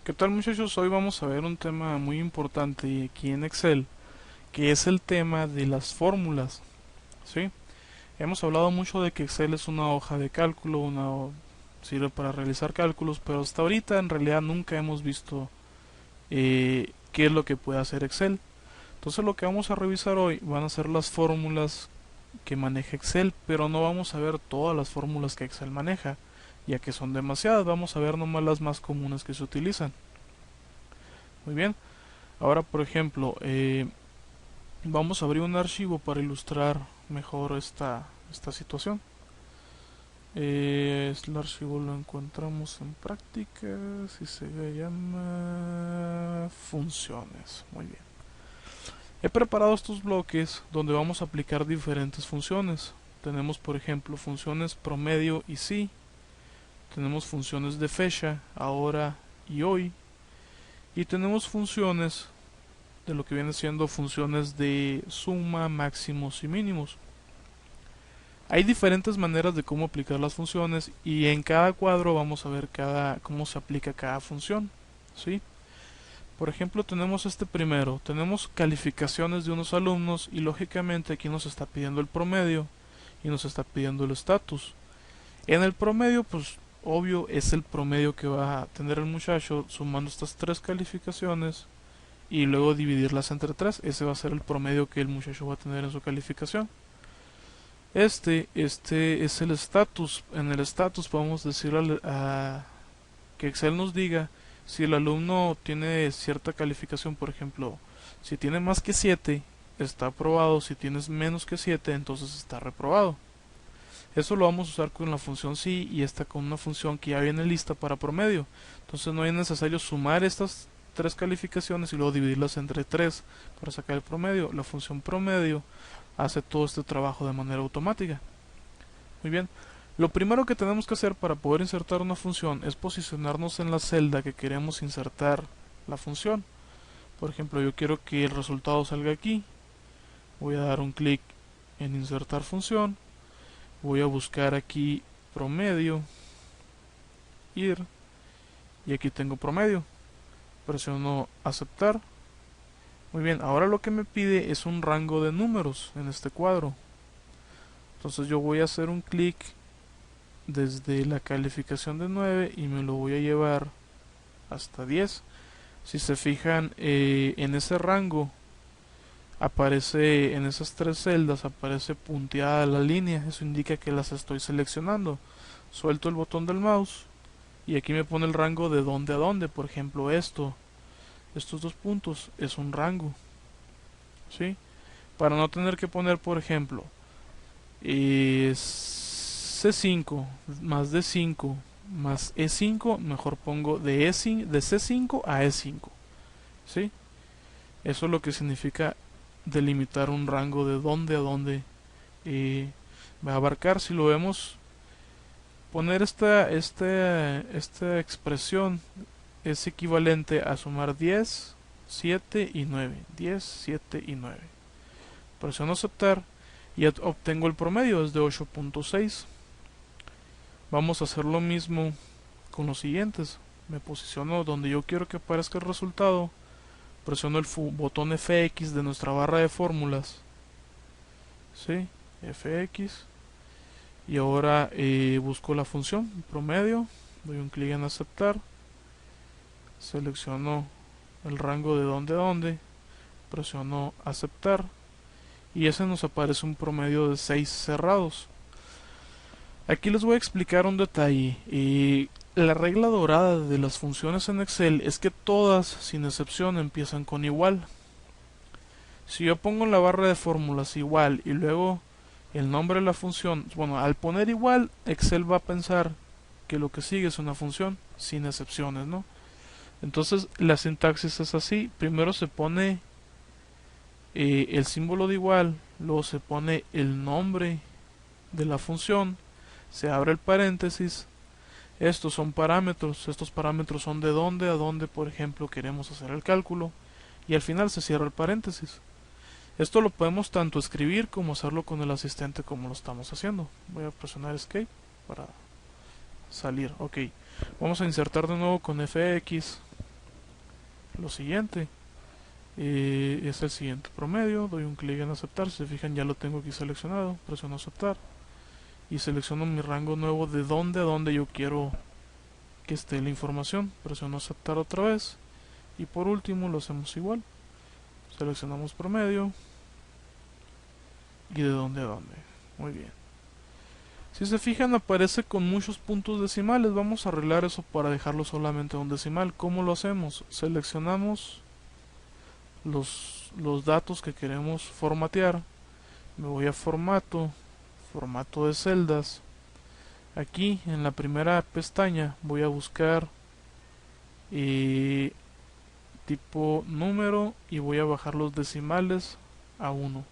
¿Qué tal, muchachos? Hoy vamos a ver un tema muy importante aquí en Excel, que es el tema de las fórmulas, ¿sí? Hemos hablado mucho de que Excel es una hoja de cálculo, sirve para realizar cálculos, pero hasta ahorita en realidad nunca hemos visto qué es lo que puede hacer Excel. Entonces lo que vamos a revisar hoy van a ser las fórmulas que maneja Excel, pero no vamos a ver todas las fórmulas que Excel maneja, ya que son demasiadas. Vamos a ver nomás las más comunes que se utilizan. Muy bien. Ahora, por ejemplo, vamos a abrir un archivo para ilustrar mejor esta situación. El archivo lo encontramos en prácticas y se llama funciones. Muy bien. He preparado estos bloques donde vamos a aplicar diferentes funciones. Tenemos, por ejemplo, funciones promedio y sí. Tenemos funciones de fecha, ahora y hoy. Y tenemos funciones de lo que viene siendo funciones de suma, máximos y mínimos. Hay diferentes maneras de cómo aplicar las funciones y en cada cuadro vamos a ver cómo se aplica cada función, ¿sí? Por ejemplo, tenemos este primero, tenemos calificaciones de unos alumnos y lógicamente aquí nos está pidiendo el promedio y nos está pidiendo el estatus. En el promedio, pues obvio es el promedio que va a tener el muchacho sumando estas tres calificaciones y luego dividirlas entre 3. Ese va a ser el promedio que el muchacho va a tener en su calificación. Este es el estatus. En el estatus podemos decirle que Excel nos diga si el alumno tiene cierta calificación. Por ejemplo, si tiene más que 7 está aprobado. Si tienes menos que 7 entonces está reprobado. Eso lo vamos a usar con la función sí y esta con una función que ya viene lista para promedio. Entonces no es necesario sumar estas tres calificaciones y luego dividirlas entre 3 para sacar el promedio. La función promedio hace todo este trabajo de manera automática. Muy bien. Lo primero que tenemos que hacer para poder insertar una función es posicionarnos en la celda que queremos insertar la función. Por ejemplo, yo quiero que el resultado salga aquí. Voy a dar un clic en insertar función. Voy a buscar aquí promedio, ir, y aquí tengo promedio. Presiono aceptar. Muy bien, ahora lo que me pide es un rango de números en este cuadro. Entonces yo voy a hacer un clic desde la calificación de 9 y me lo voy a llevar hasta 10. Si se fijan, en ese rango aparece, en esas tres celdas aparece punteada la línea. Eso indica que las estoy seleccionando. Suelto el botón del mouse y aquí me pone el rango de dónde a dónde. Por ejemplo, estos dos puntos es un rango, ¿sí? Para no tener que poner, por ejemplo, C5 más D5 más E5, mejor pongo de C5 a E5, ¿sí? Eso es lo que significa delimitar un rango de dónde a dónde va a abarcar. Si lo vemos, poner esta expresión es equivalente a sumar 10, 7 y 9. 10, 7 y 9. Presiono aceptar y obtengo el promedio, es de 8.6. Vamos a hacer lo mismo con los siguientes. Me posiciono donde yo quiero que aparezca el resultado. Presiono el botón FX de nuestra barra de fórmulas. ¿Sí? FX. Y ahora busco la función promedio. Doy un clic en aceptar. Selecciono el rango de dónde a dónde. Presiono aceptar. Y ese nos aparece un promedio de 6 cerrados. Aquí les voy a explicar un detalle. La regla dorada de las funciones en Excel es que todas, sin excepción, empiezan con igual. Si yo pongo en la barra de fórmulas igual y luego el nombre de la función, bueno, al poner igual, Excel va a pensar que lo que sigue es una función, sin excepciones, ¿no? Entonces la sintaxis es así: primero se pone el símbolo de igual, luego se pone el nombre de la función, se abre el paréntesis. Estos son parámetros, estos parámetros son de dónde a dónde, por ejemplo, queremos hacer el cálculo, y al final se cierra el paréntesis. Esto lo podemos tanto escribir como hacerlo con el asistente como lo estamos haciendo. Voy a presionar Escape para salir. Ok, vamos a insertar de nuevo con FX. lo siguiente. Es el siguiente promedio, doy un clic en aceptar, si se fijan ya lo tengo aquí seleccionado, presiono aceptar y selecciono mi rango nuevo de dónde a dónde yo quiero que esté la información, presiono aceptar otra vez y por último lo hacemos igual, seleccionamos promedio y de dónde a dónde. Muy bien. Si se fijan aparece con muchos puntos decimales, vamos a arreglar eso para dejarlo solamente a un decimal. ¿Cómo lo hacemos? Seleccionamos los datos que queremos formatear, me voy a formato, formato de celdas. Aquí en la primera pestaña voy a buscar tipo número y voy a bajar los decimales a 1.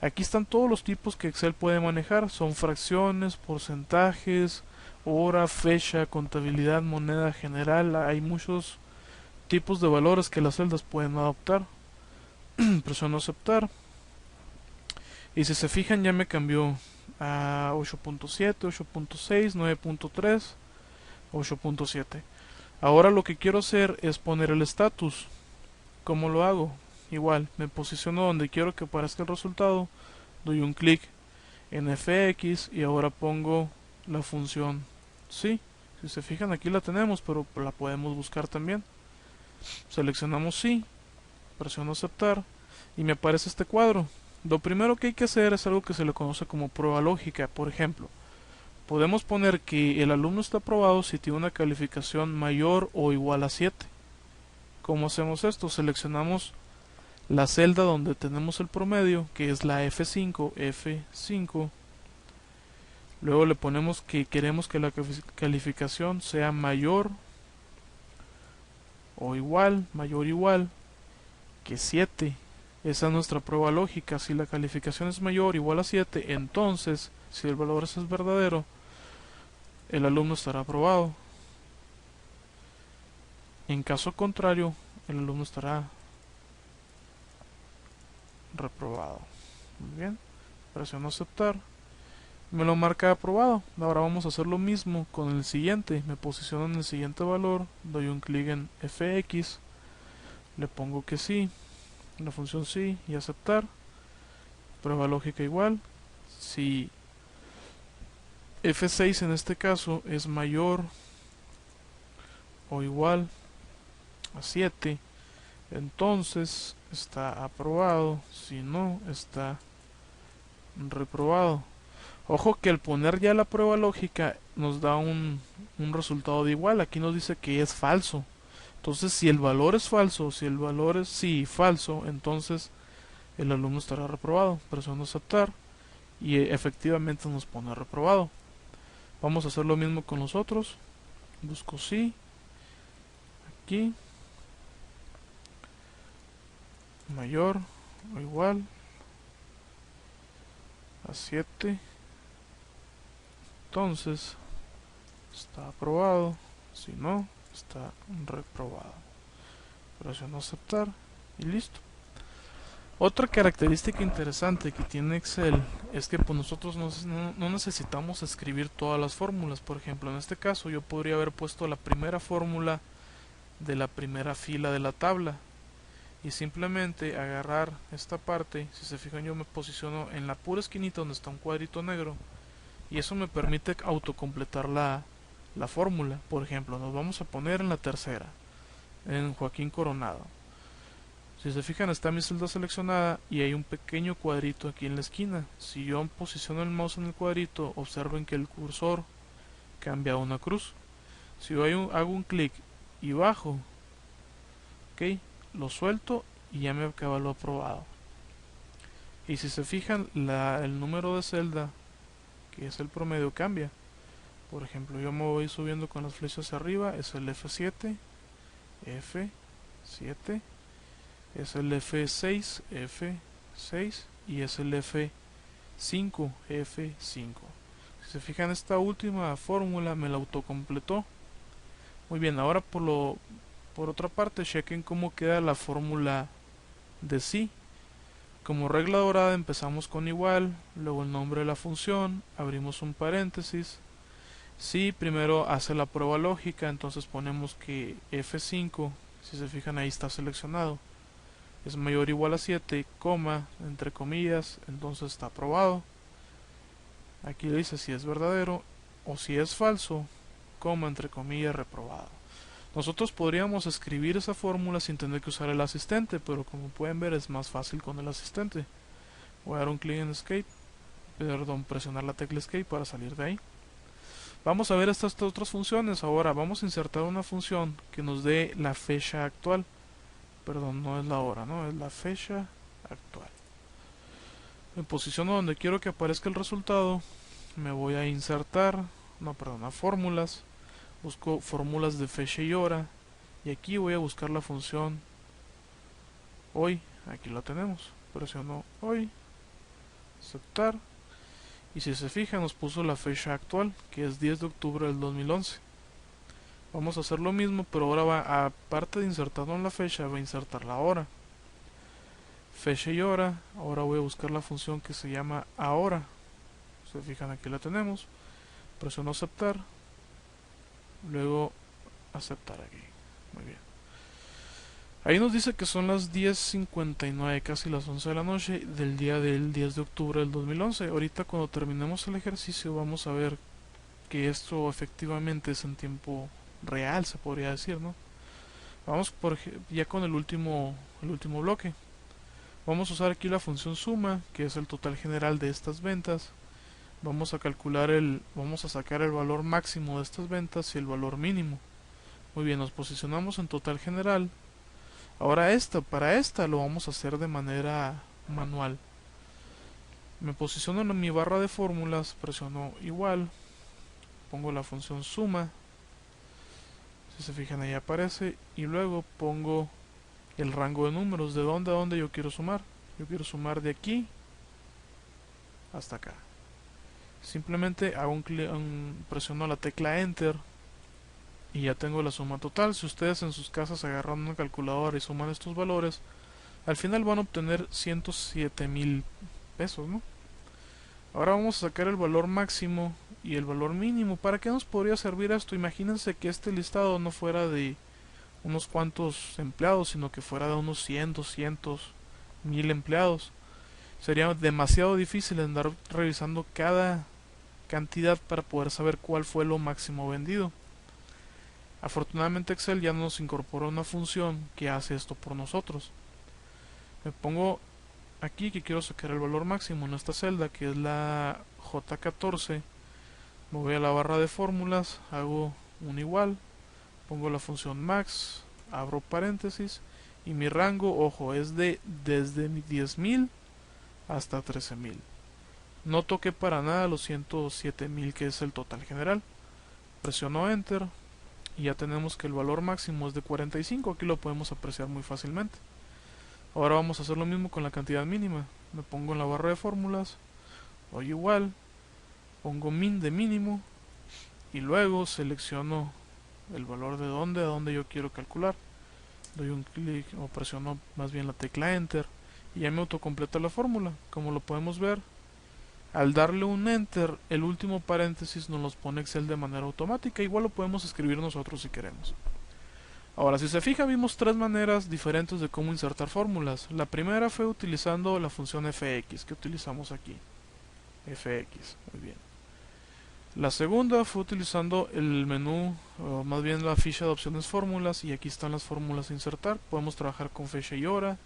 Aquí están todos los tipos que Excel puede manejar, son fracciones, porcentajes, hora, fecha, contabilidad, moneda general, hay muchos tipos de valores que las celdas pueden adoptar. Presiono aceptar y si se fijan ya me cambió a 8.7, 8.6, 9.3, 8.7. Ahora lo que quiero hacer es poner el status. ¿Cómo lo hago? Igual, me posiciono donde quiero que aparezca el resultado, doy un clic en FX y ahora pongo la función sí. Si se fijan aquí la tenemos, pero la podemos buscar también. Seleccionamos sí, presiono aceptar y me aparece este cuadro. Lo primero que hay que hacer es algo que se le conoce como prueba lógica. Por ejemplo, podemos poner que el alumno está aprobado si tiene una calificación mayor o igual a 7. ¿Cómo hacemos esto? Seleccionamos la celda donde tenemos el promedio, que es la F5, F5. Luego le ponemos que queremos que la calificación sea mayor o igual, mayor o igual que 7. Esa es nuestra prueba lógica. Si la calificación es mayor o igual a 7, entonces, si el valor es verdadero, el alumno estará aprobado. En caso contrario, el alumno estará reprobado. Muy bien, presiono aceptar. Me lo marca aprobado. Ahora vamos a hacer lo mismo con el siguiente. Me posiciono en el siguiente valor, doy un clic en FX, le pongo que sí, la función sí y aceptar. Prueba lógica igual. Si F6 en este caso es mayor o igual a 7, entonces está aprobado. Si no, está reprobado. Ojo que al poner ya la prueba lógica nos da un resultado de igual. Aquí nos dice que es falso. Entonces si el valor es falso, si el valor es sí falso, entonces el alumno estará reprobado. Presiono aceptar y efectivamente nos pone reprobado. Vamos a hacer lo mismo con los otros. Busco sí. Aquí. Mayor o igual a 7. Entonces está aprobado. Si no, está reprobado. Presiono aceptar y listo. Otra característica interesante que tiene Excel es que pues nosotros no necesitamos escribir todas las fórmulas. Por ejemplo, en este caso yo podría haber puesto la primera fórmula de la primera fila de la tabla y simplemente agarrar esta parte. Si se fijan, yo me posiciono en la pura esquinita donde está un cuadrito negro y eso me permite autocompletar la fórmula. Por ejemplo, nos vamos a poner en la tercera, en Joaquín Coronado. Si se fijan, está mi celda seleccionada y hay un pequeño cuadrito aquí en la esquina. Si yo posiciono el mouse en el cuadrito, observen que el cursor cambia a una cruz. Si yo hago un clic y bajo, ok, lo suelto y ya me acaba lo aprobado. Y si se fijan, el número de celda, que es el promedio, cambia. Por ejemplo, yo me voy subiendo con las flechas hacia arriba, es el F7, F7, es el F6, F6 y es el F5, F5. Si se fijan, esta última fórmula me la autocompletó. Muy bien, ahora por otra parte, chequen cómo queda la fórmula de sí. Como regla dorada empezamos con igual, luego el nombre de la función, abrimos un paréntesis. Si primero hace la prueba lógica, entonces ponemos que F5 Si se fijan ahí está seleccionado. Es mayor o igual a 7, coma, entre comillas, entonces está aprobado. Aquí le dice si es verdadero o si es falso, coma, entre comillas, reprobado. Nosotros podríamos escribir esa fórmula sin tener que usar el asistente, pero como pueden ver es más fácil con el asistente. Voy a dar un clic en Escape, perdón, presionar la tecla Escape para salir de ahí. Vamos a ver estas otras funciones. Ahora vamos a insertar una función que nos dé la fecha actual. Perdón, no es la hora, no, es la fecha actual. Me posiciono donde quiero que aparezca el resultado. Me voy a insertar, no, perdón, a fórmulas. Busco fórmulas de fecha y hora. Y aquí voy a buscar la función hoy. Aquí la tenemos. Presiono hoy, aceptar. Y si se fija nos puso la fecha actual, que es 10 de octubre del 2011. Vamos a hacer lo mismo, pero ahora va, aparte de insertarlo en la fecha, va a insertar la hora. Fecha y hora. Ahora voy a buscar la función que se llama ahora. Se fijan, aquí la tenemos. Presiono aceptar. Luego aceptar aquí. Muy bien. Ahí nos dice que son las 10:59, casi las 11 de la noche del día del 10 de octubre del 2011. Ahorita cuando terminemos el ejercicio vamos a ver que esto efectivamente es en tiempo real, se podría decir, ¿no? Vamos ya con el último bloque. Vamos a usar aquí la función suma, que es el total general de estas ventas. Vamos a vamos a sacar el valor máximo de estas ventas y el valor mínimo. Muy bien, nos posicionamos en total general. Ahora para esta lo vamos a hacer de manera manual. Me posiciono en mi barra de fórmulas, presiono igual, pongo la función suma, si se fijan ahí aparece, y luego pongo el rango de números, de dónde a dónde yo quiero sumar. Yo quiero sumar de aquí hasta acá. Simplemente hago presiono la tecla Enter y ya tengo la suma total. Si ustedes en sus casas agarran una calculadora y suman estos valores, al final van a obtener 107,000 pesos, ¿no? Ahora vamos a sacar el valor máximo y el valor mínimo. ¿Para qué nos podría servir esto? Imagínense que este listado no fuera de unos cuantos empleados, sino que fuera de unos 100, 200, 1000 empleados. Sería demasiado difícil andar revisando cada cantidad para poder saber cuál fue lo máximo vendido. Afortunadamente Excel ya nos incorporó una función que hace esto por nosotros. Me pongo aquí que quiero sacar el valor máximo en esta celda, que es la J14. Me voy a la barra de fórmulas, hago un igual, pongo la función max, abro paréntesis y mi rango, ojo, es desde 10,000 hasta 13,000. No toqué para nada los 107,000 que es el total general. Presiono enter y ya tenemos que el valor máximo es de 45. Aquí lo podemos apreciar muy fácilmente. Ahora vamos a hacer lo mismo con la cantidad mínima. Me pongo en la barra de fórmulas, doy igual, pongo min de mínimo y luego selecciono el valor de a dónde yo quiero calcular. Doy un clic o presiono más bien la tecla enter y ya me autocompleta la fórmula. Como lo podemos ver, al darle un enter, el último paréntesis nos los pone Excel de manera automática. Igual lo podemos escribir nosotros si queremos. Ahora, si se fija, vimos tres maneras diferentes de cómo insertar fórmulas. La primera fue utilizando la función fx que utilizamos aquí. Fx, muy bien. La segunda fue utilizando el menú, o más bien la ficha de opciones fórmulas, y aquí están las fórmulas a insertar. Podemos trabajar con fecha y hora,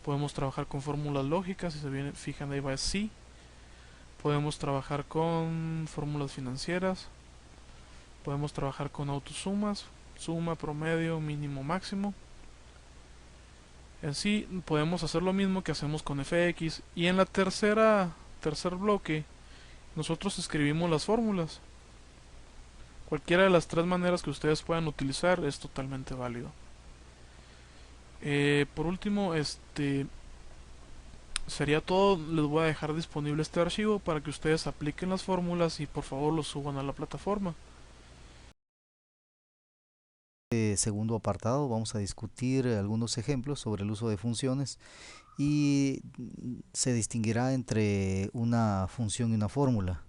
podemos trabajar con fórmulas lógicas, si se fijan ahí va sí. Podemos trabajar con fórmulas financieras, podemos trabajar con autosumas, suma, promedio, mínimo, máximo. En sí podemos hacer lo mismo que hacemos con fx, y en la tercer bloque nosotros escribimos las fórmulas. Cualquiera de las tres maneras que ustedes puedan utilizar es totalmente válido. Por último, sería todo. Les voy a dejar disponible este archivo para que ustedes apliquen las fórmulas y por favor lo suban a la plataforma. Segundo apartado vamos a discutir algunos ejemplos sobre el uso de funciones y se distinguirá entre una función y una fórmula.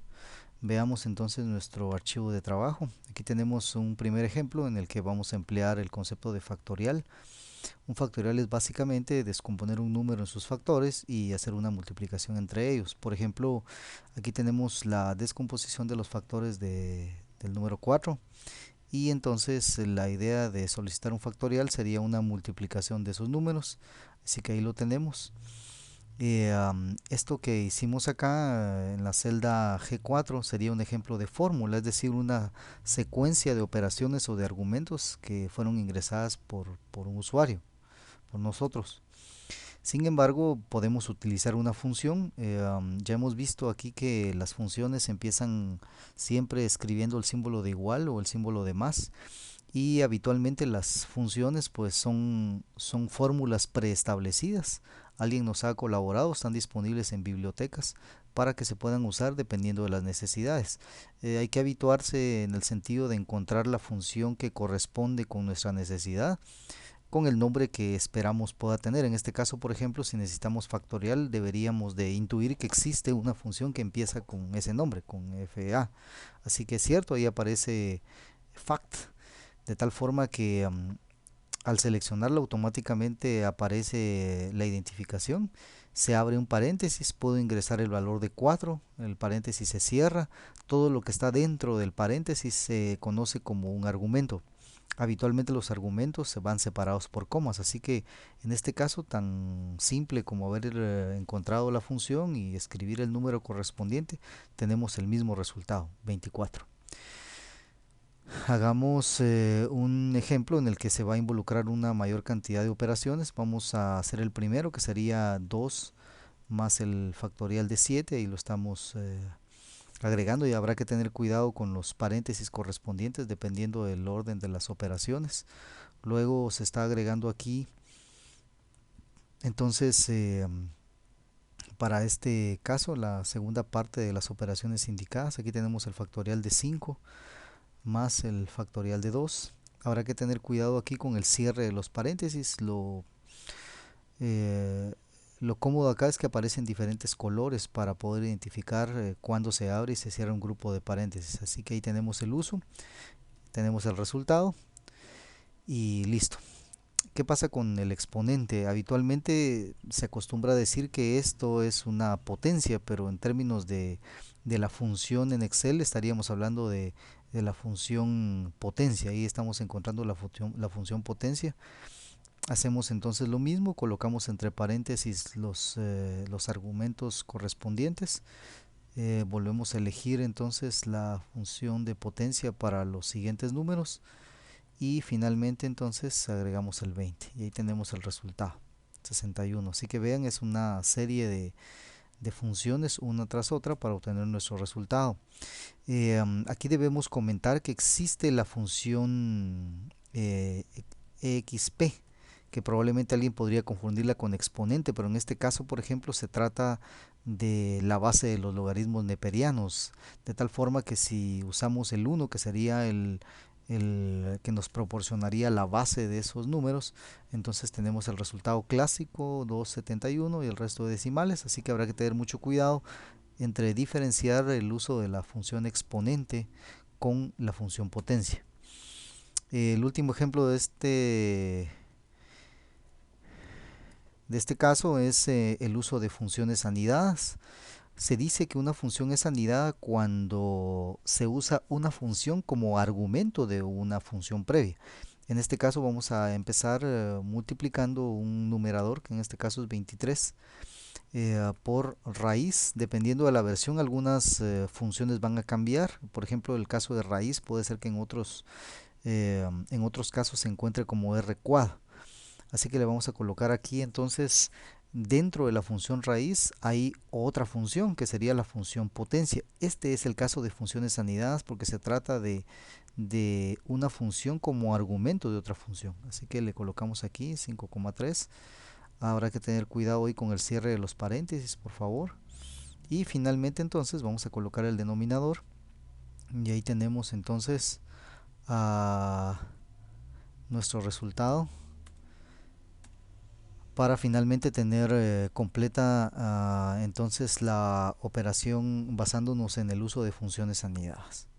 Veamos entonces nuestro archivo de trabajo. Aquí tenemos un primer ejemplo en el que vamos a emplear el concepto de factorial. Un factorial es básicamente descomponer un número en sus factores y hacer una multiplicación entre ellos. Por ejemplo, aquí tenemos la descomposición de los factores del número 4 y entonces la idea de solicitar un factorial sería una multiplicación de esos números. Así que ahí lo tenemos. Esto que hicimos acá en la celda G4 sería un ejemplo de fórmula, es decir, una secuencia de operaciones o de argumentos que fueron ingresadas por un usuario, por nosotros. Sin embargo, podemos utilizar una función. Ya hemos visto aquí que las funciones empiezan siempre escribiendo el símbolo de igual o el símbolo de más, y habitualmente las funciones pues son fórmulas preestablecidas. Alguien nos ha colaborado, están disponibles en bibliotecas para que se puedan usar dependiendo de las necesidades. Hay que habituarse en el sentido de encontrar la función que corresponde con nuestra necesidad, con el nombre que esperamos pueda tener. En este caso, por ejemplo, si necesitamos factorial, deberíamos de intuir que existe una función que empieza con ese nombre, con FA. Así que es cierto, ahí aparece fact, de tal forma que al seleccionarlo automáticamente aparece la identificación, se abre un paréntesis, puedo ingresar el valor de 4, el paréntesis se cierra, todo lo que está dentro del paréntesis se conoce como un argumento. Habitualmente los argumentos se van separados por comas, así que en este caso tan simple como haber encontrado la función y escribir el número correspondiente, tenemos el mismo resultado, 24. Hagamos un ejemplo en el que se va a involucrar una mayor cantidad de operaciones. Vamos a hacer el primero, que sería 2 más el factorial de 7, y lo estamos agregando, y habrá que tener cuidado con los paréntesis correspondientes dependiendo del orden de las operaciones. Luego se está agregando aquí, entonces, para este caso, la segunda parte de las operaciones indicadas. Aquí tenemos el factorial de 5 más el factorial de 2. Habrá que tener cuidado aquí con el cierre de los paréntesis. Eh, lo cómodo acá es que aparecen diferentes colores para poder identificar cuándo se abre y se cierra un grupo de paréntesis. Así que ahí tenemos el uso, tenemos el resultado y listo. ¿Qué pasa con el exponente? Habitualmente se acostumbra a decir que esto es una potencia, pero en términos de la función en Excel estaríamos hablando de la función potencia. Ahí estamos encontrando la función potencia. Hacemos entonces lo mismo, colocamos entre paréntesis los argumentos correspondientes. Volvemos a elegir entonces la función de potencia para los siguientes números, y finalmente entonces agregamos el 20 y ahí tenemos el resultado, 61. Así que vean, es una serie de funciones una tras otra para obtener nuestro resultado. Aquí debemos comentar que existe la función exp, que probablemente alguien podría confundirla con exponente, pero en este caso, por ejemplo, se trata de la base de los logaritmos neperianos, de tal forma que si usamos el 1, que sería el que nos proporcionaría la base de esos números, entonces tenemos el resultado clásico 271 y el resto de decimales. Así que habrá que tener mucho cuidado entre diferenciar el uso de la función exponente con la función potencia. El último ejemplo de este caso es el uso de funciones anidadas. Se dice que una función es anidada cuando se usa una función como argumento de una función previa. En este caso vamos a empezar multiplicando un numerador, que en este caso es 23, por raíz. Dependiendo de la versión, algunas funciones van a cambiar. Por ejemplo, el caso de raíz puede ser que en otros casos se encuentre como r cuad. Así que le vamos a colocar aquí entonces, dentro de la función raíz hay otra función que sería la función potencia. Este es el caso de funciones anidadas porque se trata de una función como argumento de otra función. Así que le colocamos aquí 5,3. Habrá que tener cuidado hoy con el cierre de los paréntesis, por favor. Y finalmente entonces vamos a colocar el denominador. Y ahí tenemos entonces nuestro resultado. para finalmente tener completa entonces la operación basándonos en el uso de funciones anidadas.